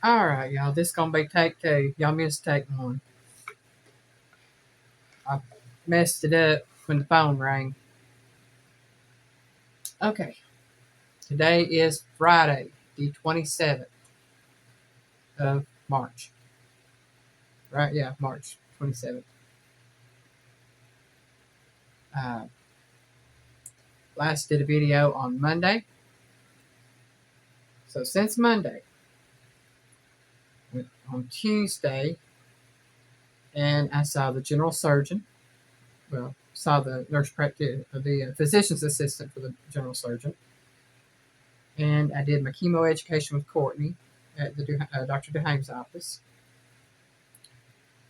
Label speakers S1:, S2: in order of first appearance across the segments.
S1: All right, y'all. This gonna be take two. Y'all missed take one. I messed it up when the phone rang. Okay. Today is Friday, the 27th of March. Right? Yeah, March 27th. Uh, last did a video on Monday. So since Monday, went on Tuesday, and I saw the general surgeon. Well, saw the nurse practitioner, the physician's assistant for the general surgeon, and I did my chemo education with Courtney at the Dr. Duhame's office.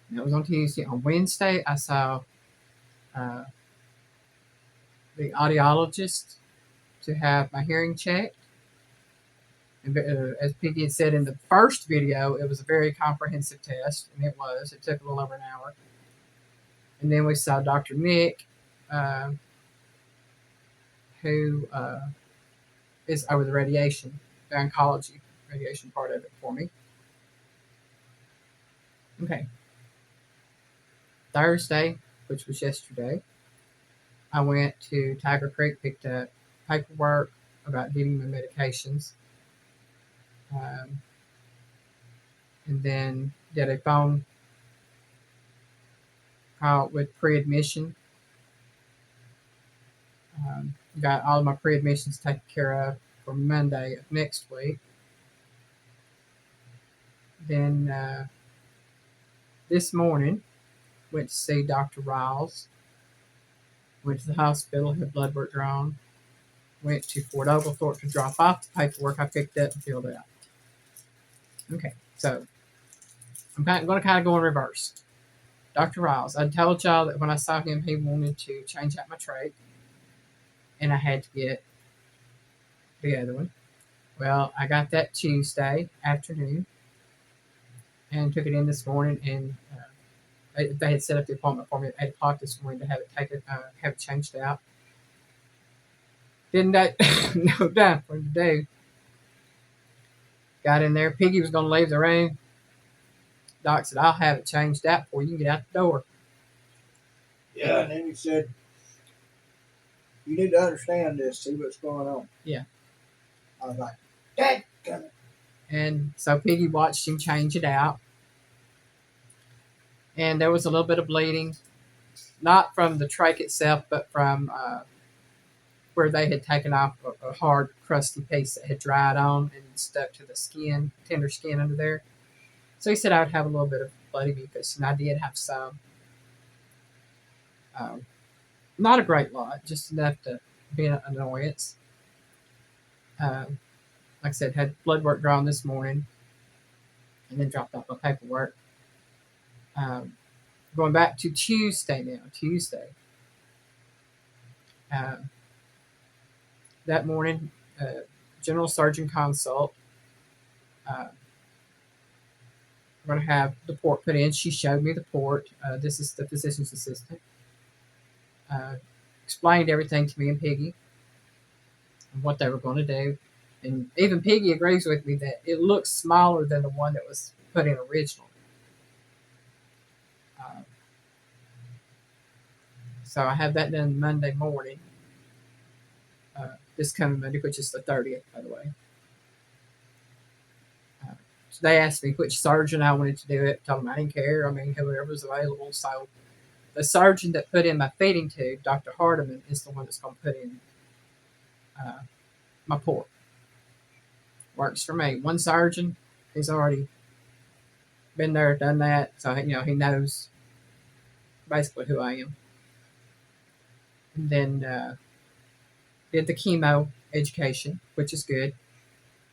S1: And that was on Tuesday. On Wednesday, I saw uh, the audiologist to have my hearing checked. And as Piggy had said in the first video, it was a very comprehensive test, and it was. It took a little over an hour. And then we saw Dr. Nick, uh, who is over the radiation, the oncology radiation part of it for me. Okay. Thursday, which was yesterday, I went to Tiger Creek, picked up paperwork about getting my medications, and then did a phone call with pre-admission. Got all of my pre-admissions taken care of for Monday of next week. Then this morning, went to see Dr. Riles. Went to the hospital, had blood work drawn. Went to Fort Oglethorpe to drop off the paperwork I picked up and filled out. Okay, so I'm going to kind of go in reverse. Dr. Riles, I told y'all that when I saw him, he wanted to change out my trach, and I had to get the other one. Well, I got that Tuesday afternoon and took it in this morning, and they had set up the appointment for me at 8 o'clock this morning to have it taken, have it changed out. Didn't that no time for him to do. Got in there. Piggy was going to leave the room. Doc said, I'll have it changed out before you can get out the door.
S2: Yeah, and then he said, you need to understand this, see what's going on.
S1: Yeah.
S2: I was like, dadgummit.
S1: And so Piggy watched him change it out. And there was a little bit of bleeding, not from the trach itself, but from where they had taken off a hard, crusty piece that had dried on and stuck to the skin, tender skin under there. So he said I would have a little bit of bloody mucus, and I did have some. Not a great lot, just enough to be an annoyance. Like I said, had blood work drawn this morning, and then dropped off my paperwork. Going back to Tuesday now. Tuesday. That morning, general surgeon consult. We're going to have the port put in. She showed me the port. This is the physician's assistant. Explained everything to me and Piggy and what they were going to do. And even Piggy agrees with me that it looks smaller than the one that was put in originally. So I have that done Monday morning. This coming Monday, which is the 30th, by the way. So they asked me which surgeon I wanted to do it. Told them I didn't care. I mean, whoever was available. So the surgeon that put in my feeding tube, Dr. Hardiman, is the one that's going to put in my port. Works for me. One surgeon, he's already been there, done that. So, he knows basically who I am. And then did the chemo education, which is good.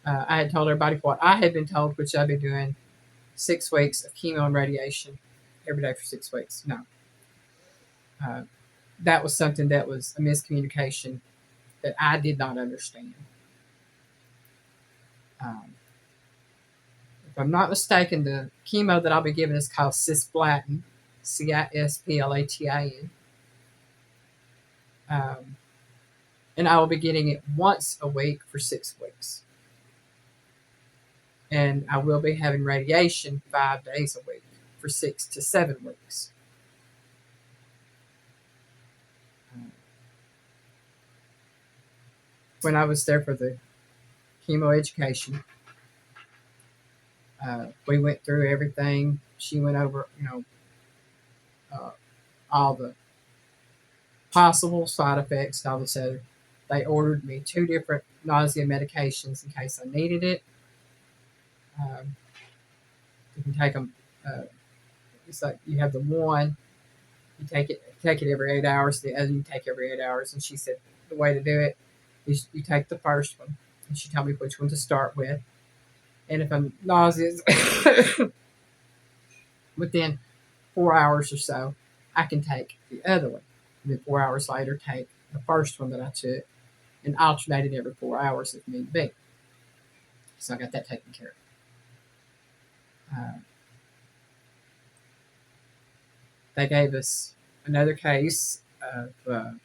S1: I had told everybody what I had been told, which I'd be doing 6 weeks of chemo and radiation every day for 6 weeks. No. That was something that was a miscommunication that I did not understand. If I'm not mistaken, the chemo that I'll be giving is called cisplatin, CISPLATIN. And I will be getting it once a week for 6 weeks. and I will be having radiation 5 days a week for 6 to 7 weeks. When I was there for the chemo education, we went through everything. She went over, all the possible side effects. All this other. They ordered me 2 different nausea medications in case I needed it. You can take them. It's like you have the one, you take it every 8 hours. The other you take every 8 hours. And she said the way to do it is you take the first one, and she told me which one to start with. And if I'm nauseous within 4 hours or so, I can take the other one. And then 4 hours later, take the first one that I took, and alternate it every 4 hours if need be. So I got that taken care of. They gave us another case of the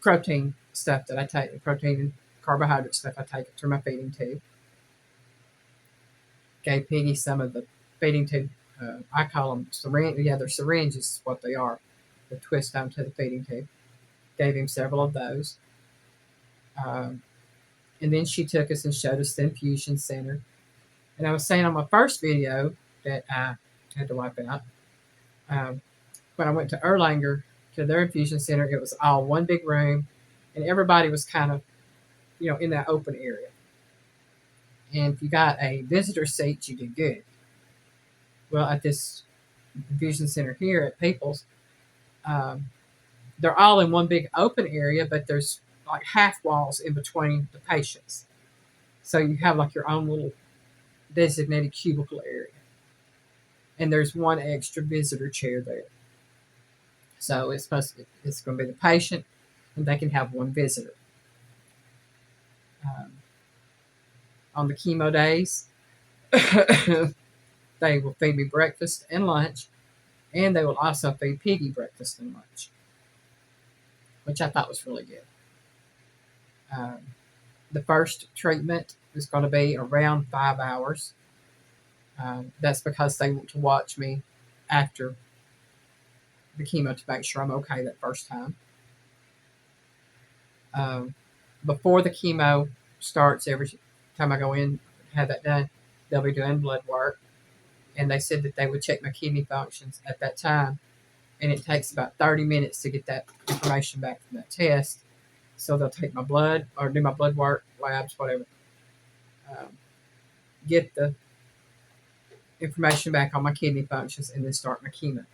S1: protein stuff that I take, the protein and carbohydrate stuff I take through my feeding tube. Gave Piggy some of the feeding tube. I call them syringe. Yeah, they're syringes is what they are. They twist onto the feeding tube. Gave him several of those. And then she took us and showed us the infusion center. And I was saying on my first video that I had to wipe out. When I went to Erlanger to their infusion center, it was all one big room, and everybody was kind of, in that open area. And if you got a visitor seat, you did good. Well, at this infusion center here at Peoples, they're all in one big open area, but there's like half walls in between the patients. So you have like your own little designated cubicle area. And there's one extra visitor chair there. So it's going to be the patient, and they can have one visitor. On the chemo days, they will feed me breakfast and lunch, and they will also feed Piggy breakfast and lunch, which I thought was really good. The first treatment is going to be around 5 hours. That's because they want to watch me after the chemo to make sure I'm okay that first time. Before the chemo starts, every time I go in, have that done, they'll be doing blood work. And they said that they would check my kidney functions at that time. And it takes about 30 minutes to get that information back from that test. So they'll take my blood or do my blood work, labs, whatever. Get the information back on my kidney functions, and then start my chemo.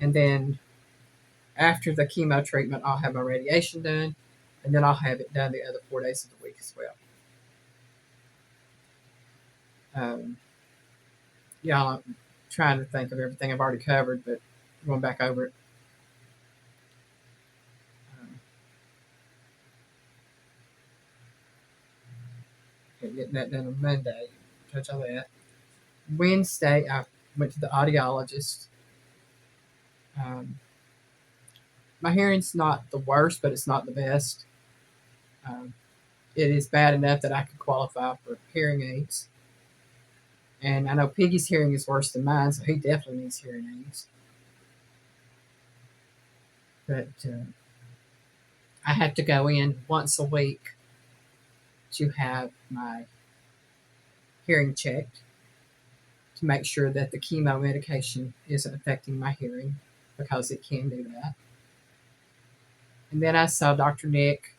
S1: And then after the chemo treatment, I'll have my radiation done, and then I'll have it done the other 4 days of the week as well. I'm trying to think of everything I've already covered, but going back over it. Getting that done on Monday. Touch on that. Wednesday, I went to the audiologist. My hearing's not the worst, but it's not the best. It is bad enough that I could qualify for hearing aids. And I know Piggy's hearing is worse than mine, so he definitely needs hearing aids. But I have to go in once a week to have my hearing checked to make sure that the chemo medication isn't affecting my hearing, because it can do that. And then I saw Dr. Nick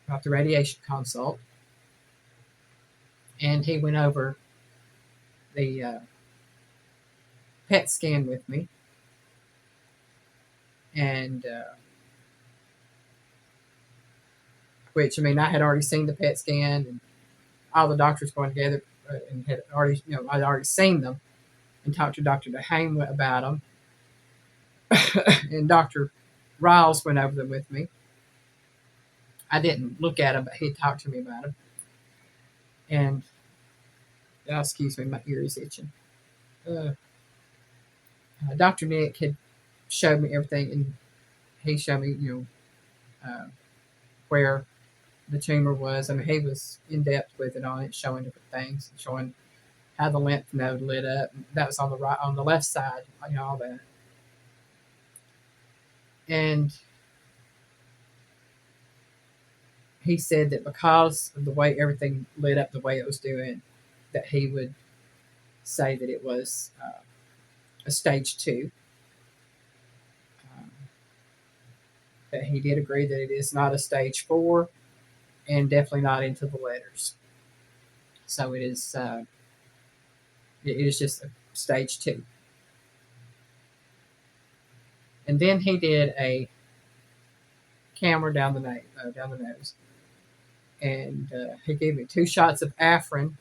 S1: about the radiation consult, and he went over the PET scan with me. And which, I had already seen the PET scan, and all the doctors going together, and had already, I'd already seen them and talked to Dr. DeHane about them. And Dr. Riles went over them with me. I didn't look at them, but he talked to me about them. And, excuse me, my ear is itching. Dr. Nick had showed me everything, and he showed me, where the tumor was. I mean, he was in depth with it on it, showing different things, showing how the lymph node lit up. That was on the right, on the left side, all that. And he said that because of the way everything lit up the way it was doing, that he would say that it was a stage 2. Um, that he did agree that it is not a stage 4, and definitely not into the letters. So it is. It is just a stage 2. And then he did a camera down the nose, and he gave me 2 shots of Afrin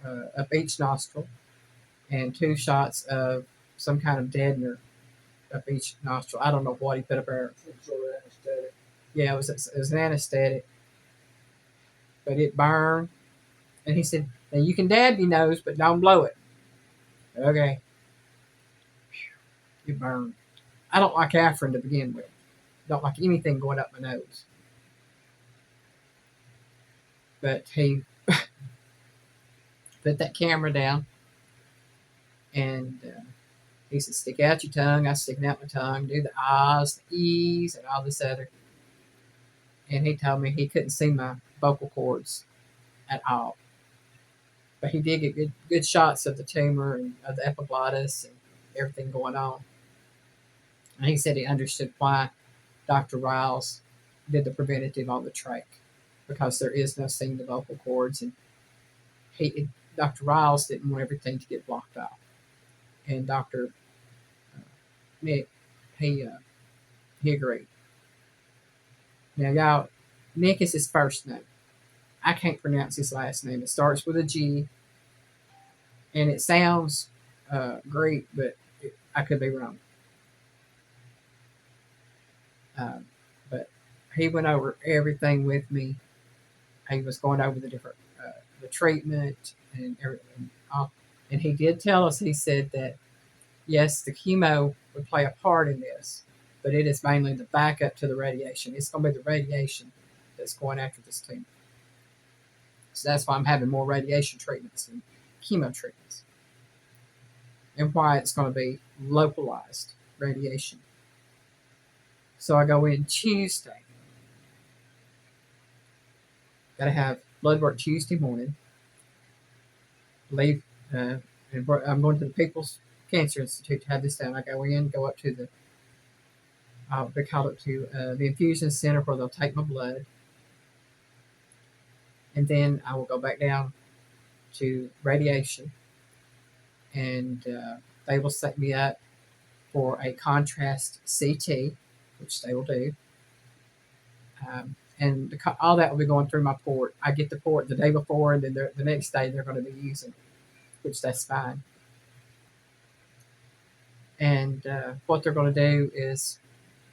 S1: up each nostril, and 2 shots of some kind of deadener up each nostril. I don't know what he put up there.
S2: Some sort of anesthetic.
S1: Yeah, it was an anesthetic, but it burned. And he said, "Now you can dab your nose, but don't blow it." Okay, it burned. I don't like Afrin to begin with. Don't like anything going up my nose. But he put that camera down, and he said, "Stick out your tongue." I was sticking out my tongue, do the I's, the E's, and all this other. And he told me he couldn't see my vocal cords at all. But he did get good shots of the tumor and of the epiglottis and everything going on. And he said he understood why Dr. Riles did the preventative on the trach, because there is no seeing the vocal cords, and Dr. Riles didn't want everything to get blocked off. And Dr. Nick, he agreed. Now, y'all, Nick is his first name. I can't pronounce his last name. It starts with a G, and it sounds Greek, but I could be wrong. But he went over everything with me. He was going over the different the treatment and everything. And he did tell us. He said that yes, the chemo would play a part in this, but it is mainly the backup to the radiation. It's going to be the radiation that's going after this tumor. So that's why I'm having more radiation treatments than chemo treatments, and why it's going to be localized radiation. So I go in Tuesday. Got to have blood work Tuesday morning. Leave, and I'm going to the People's Cancer Institute to have this done. I go in, go up to they call it to the infusion center where they'll take my blood, and then I will go back down to radiation, and they will set me up for a contrast CT, which they will do. And all that will be going through my port. I get the port the day before, and then the next day they're going to be using it, which that's fine. And what they're going to do is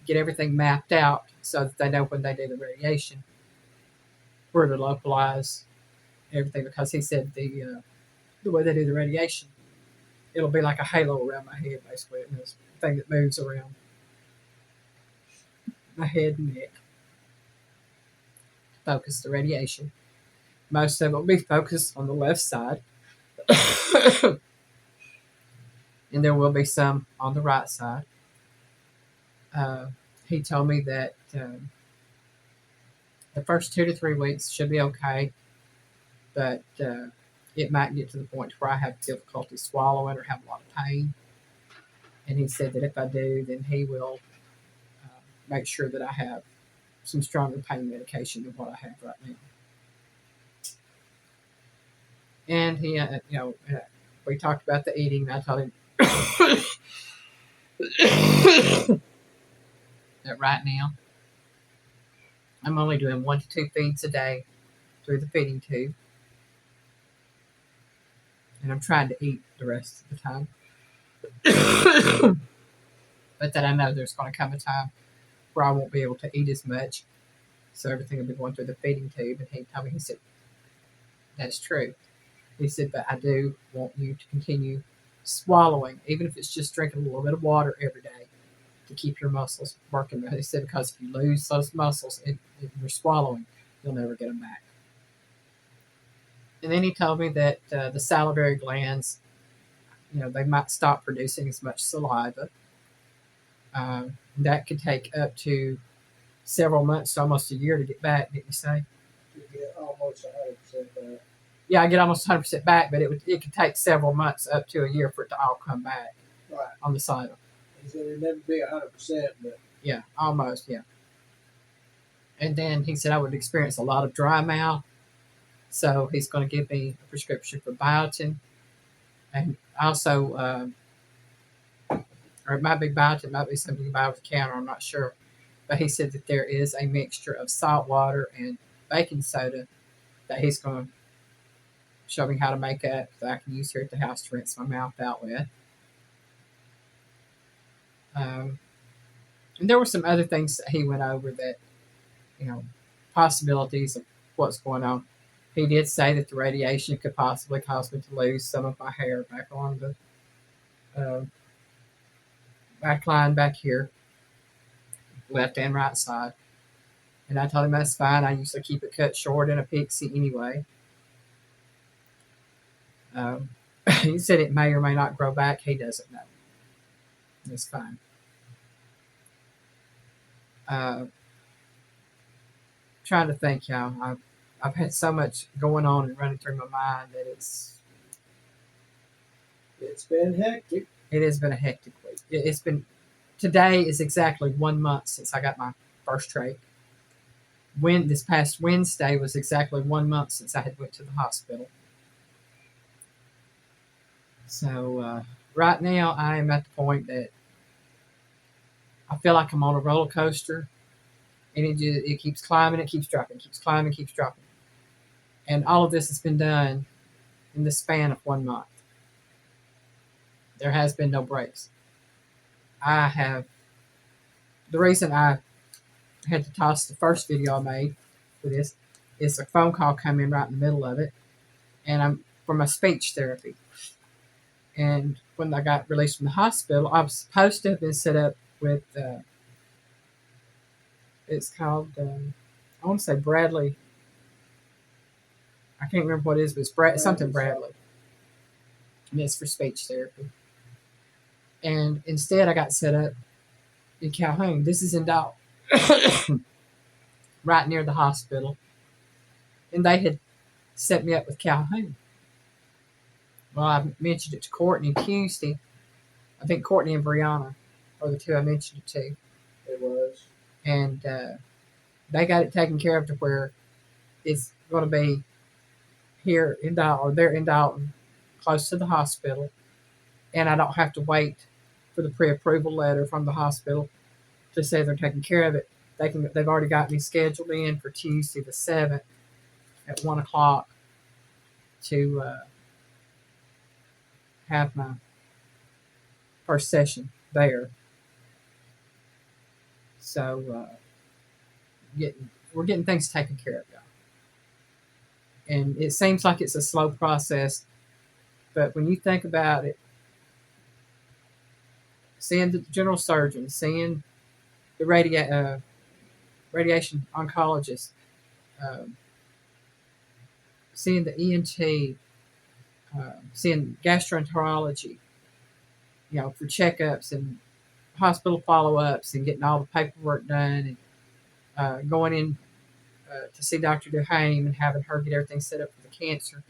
S1: get everything mapped out so that they know when they do the radiation where to localize everything. Because he said the way they do the radiation, it'll be like a halo around my head, basically. And this thing that moves around my head and neck. Focus the radiation. Most of it will be focused on the left side. And there will be some on the right side. He told me that the first 2 to 3 weeks should be okay, but it might get to the point where I have difficulty swallowing or have a lot of pain. And he said that if I do, then he will make sure that I have some stronger pain medication than what I have right now. And he, we talked about the eating. I told him that right now I'm only doing 1 to 2 feeds a day through the feeding tube, and I'm trying to eat the rest of the time. But that I know there's going to come a time where I won't be able to eat as much, so everything will be going through the feeding tube. And he told me, he said, "That's true." He said, "But I do want you to continue swallowing, even if it's just drinking a little bit of water every day, to keep your muscles working. They said because if you lose those muscles in your swallowing, you'll never get them back. And then he told me that the salivary glands, they might stop producing as much saliva. That could take up to several months to almost a year to get back, didn't you say?
S2: You get almost 100% back.
S1: Yeah, I get almost 100% back, but it could take several months up to a year for it to all come back
S2: Right.
S1: on the side.
S2: He said it'd never be 100%, but
S1: Yeah, almost, yeah. And then he said I would experience a lot of dry mouth. So he's going to give me a prescription for biotin. And also, or it might be biotin, it might be something you buy over the counter, I'm not sure. But he said that there is a mixture of salt water and baking soda that he's going to show me how to make up that I can use here at the house to rinse my mouth out with. And there were some other things that he went over that, possibilities of what's going on. He did say that the radiation could possibly cause me to lose some of my hair back on the back line back here, left and right side. And I told him that's fine. I usually keep it cut short in a pixie anyway. He said it may or may not grow back. He doesn't know. It's fine. Trying to think, y'all. I've had so much going on and running through my mind that it's
S2: been hectic.
S1: It has been a hectic week. It's been. Today is exactly 1 month since I got my first trach. This past Wednesday was exactly 1 month since I had went to the hospital. So right now I am at the point that I feel like I'm on a roller coaster, and it keeps climbing, it keeps dropping, keeps climbing, keeps dropping, and all of this has been done in the span of 1 month. There has been no breaks. The reason I had to toss the first video I made for this is a phone call come in right in the middle of it, and I'm for my speech therapy. And when I got released from the hospital, I was supposed to have been set up with, it's called, I want to say Bradley. I can't remember what it is, but it's something Bradley. And it's for speech therapy. And instead, I got set up in Calhoun. This is in Dalton, right near the hospital. And they had set me up with Calhoun. Well, I mentioned it to Courtney Tuesday. I think Courtney and Brianna are the two I mentioned it to.
S2: It was.
S1: And they got it taken care of to where it's going to be here in Dalton, or they're in Dalton, close to the hospital. And I don't have to wait for the pre-approval letter from the hospital to say they're taking care of it. They've already got me scheduled in for Tuesday the 7th at 1 o'clock to have my first session there. So we're getting things taken care of, y'all. And it seems like it's a slow process, but when you think about it, seeing the general surgeon, seeing the radiation oncologist, seeing the ENT, seeing gastroenterology, for checkups and hospital follow-ups and getting all the paperwork done, and going in to see Dr. Duhame and having her get everything set up for the cancer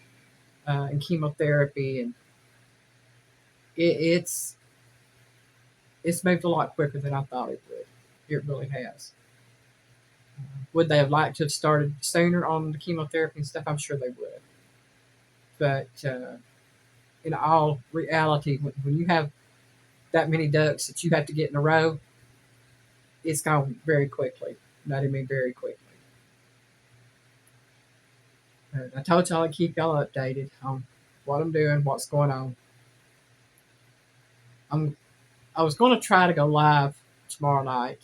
S1: and chemotherapy, and it's moved a lot quicker than I thought it would. It really has. Would they have liked to have started sooner on the chemotherapy and stuff? I'm sure they would. But in all reality, when you have that many ducks that you have to get in a row, it's gone very quickly. Not even very quickly. But I told y'all I'd keep y'all updated on what I'm doing, what's going on. I was going to try to go live tomorrow night,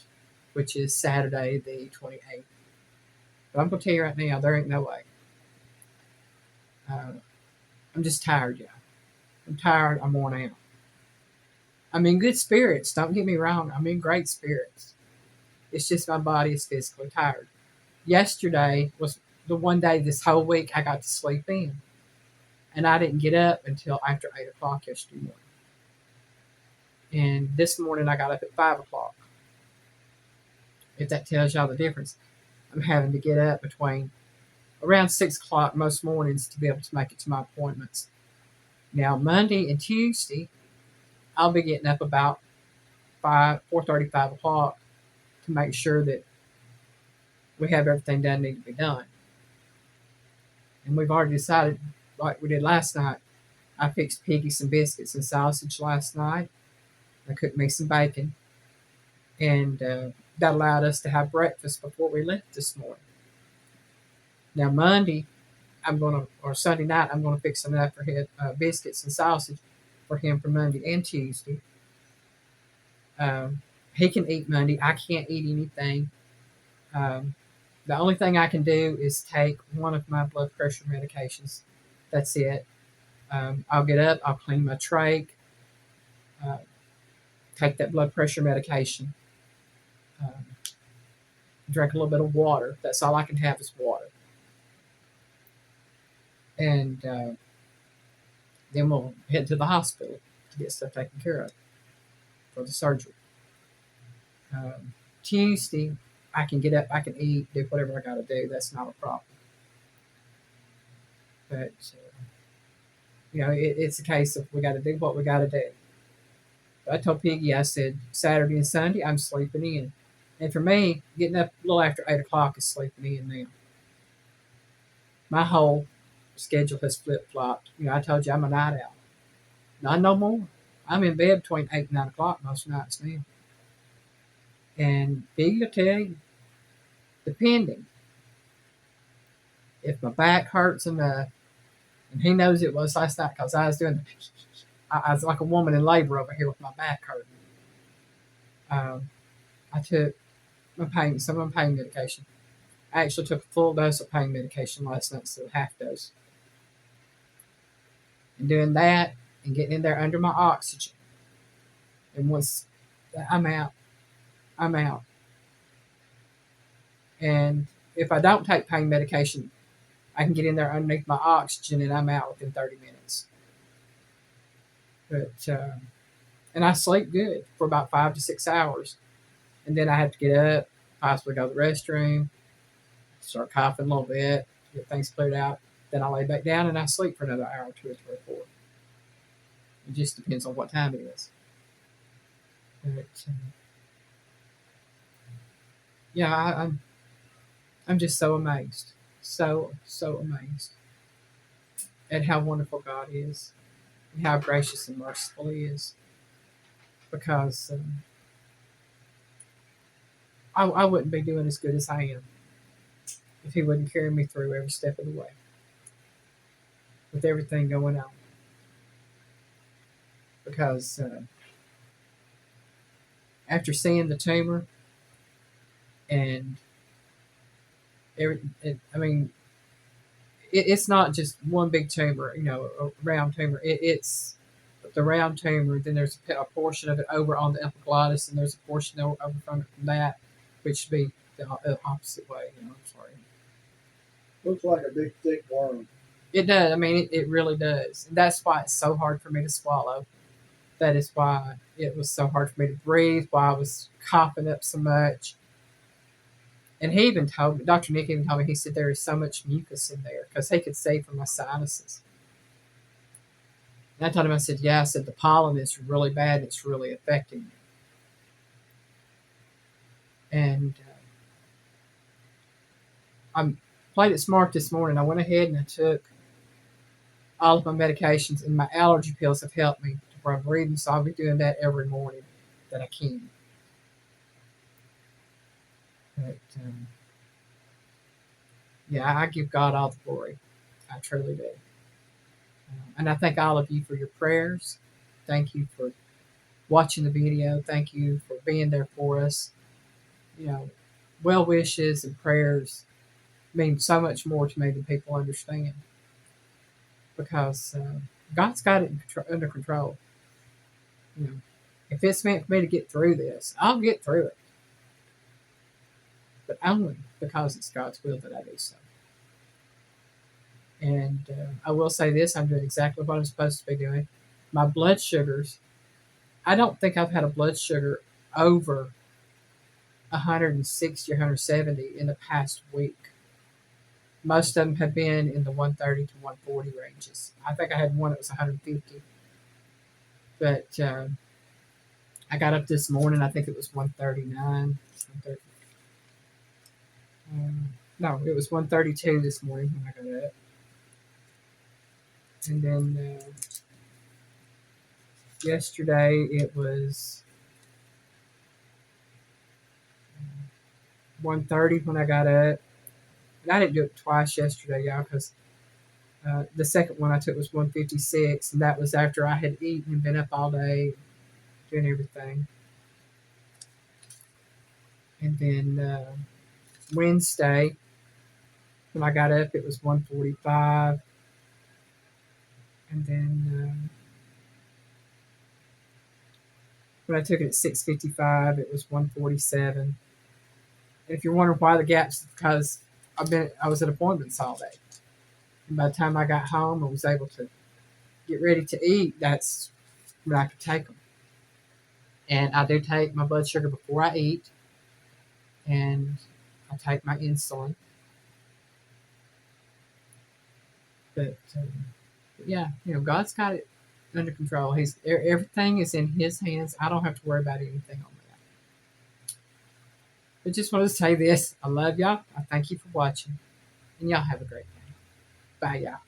S1: which is Saturday the 28th. But I'm going to tell you right now, there ain't no way. I'm just tired, y'all. I'm tired. I'm worn out. I'm in good spirits. Don't get me wrong. I'm in great spirits. It's just my body is physically tired. Yesterday was the one day this whole week I got to sleep in. And I didn't get up until after 8 o'clock yesterday morning. And this morning I got up at 5 o'clock. If that tells y'all the difference, I'm having to get up between around 6 o'clock most mornings to be able to make it to my appointments. Now, Monday and Tuesday, I'll be getting up about 4:30, 5 o'clock to make sure that we have everything done need to be done. And we've already decided, like we did last night, I fixed Piggy some biscuits and sausage last night. I cooked me some bacon, and that allowed us to have breakfast before we left this morning. Now Monday, or Sunday night, I'm gonna fix enough for him biscuits and sausage for him for Monday and Tuesday. He can eat Monday. I can't eat anything. Um, the only thing I can do is take one of my blood pressure medications. That's it. I'll get up. I'll clean my trach. Uh, take that blood pressure medication. Um, drink a little bit of water. That's all I can have is water. And then we'll head to the hospital to get stuff taken care of for the surgery. Tuesday, I can get up, I can eat, do whatever I got to do. That's not a problem. But it's a case of we got to do what we got to do. But I told Piggy, I said Saturday and Sunday I'm sleeping in, and for me, getting up a little after 8 o'clock is sleeping in now. My whole schedule has flip flopped. I told you I'm a night owl. Not no more. I'm in bed between 8 and 9 o'clock most nights now. And Piggy will tell you, depending if my back hurts enough, and he knows it was last night because I was I was like a woman in labor over here with my back hurting. I took some of my pain medication. I actually took a full dose of pain medication last night instead of half dose. And doing that and getting in there under my oxygen. And once I'm out. And if I don't take pain medication, I can get in there underneath my oxygen and I'm out within 30 minutes. But and I sleep good for about 5 to 6 hours, and then I have to get up, possibly go to the restroom, start coughing a little bit, get things cleared out. Then I lay back down and I sleep for another hour, 2 or 3 or 4. It just depends on what time it is. But I'm just so amazed, so amazed at how wonderful God is, and how gracious and merciful He is. Because I wouldn't be doing as good as I am if He wouldn't carry me through every step of the way with everything going on. Because after seeing the tumor and it's not just one big tumor, a round tumor. It's the round tumor. Then there's a portion of it over on the epiglottis, and there's a portion over from that, which would be the opposite way. I'm sorry.
S2: Looks like a big thick worm.
S1: It does. It really does. And that's why it's so hard for me to swallow. That is why it was so hard for me to breathe. Why I was coughing up so much. And he even told me, Dr. Nick even told me, he said there is so much mucus in there because he could see from my sinuses. And I told him, I said, yeah, I said, the pollen is really bad. It's really affecting me. And I played it smart this morning. I went ahead and I took all of my medications, and my allergy pills have helped me to where I'm breathing. So I'll be doing that every morning that I can. But I give God all the glory. I truly do. And I thank all of you for your prayers. Thank you for watching the video. Thank you for being there for us. Well wishes and prayers mean so much more to me than people understand. Because God's got it under control. If it's meant for me to get through this, I'll get through it. But only because it's God's will that I do so. And I will say this: I'm doing exactly what I'm supposed to be doing. My blood sugars, I don't think I've had a blood sugar over 160 or 170 in the past week. Most of them have been in the 130 to 140 ranges. I think I had one that was 150. But I got up this morning, I think it was 139. No, it was 132 this morning when I got up. And then yesterday it was 130 when I got up. And I didn't do it twice yesterday, y'all, because the second one I took was 156, and that was after I had eaten and been up all day doing everything. And then Wednesday, when I got up, it was 145. And then when I took it at 6:55, it was 147. And if you're wondering why the gaps, because I was at appointments all day. And by the time I got home and was able to get ready to eat, that's when I could take them. And I do take my blood sugar before I eat, and I take my insulin. But yeah, God's got it under control. Everything is in His hands. I don't have to worry about anything on that. But just wanted to say this: I love y'all. I thank you for watching, and y'all have a great day. Bye, y'all.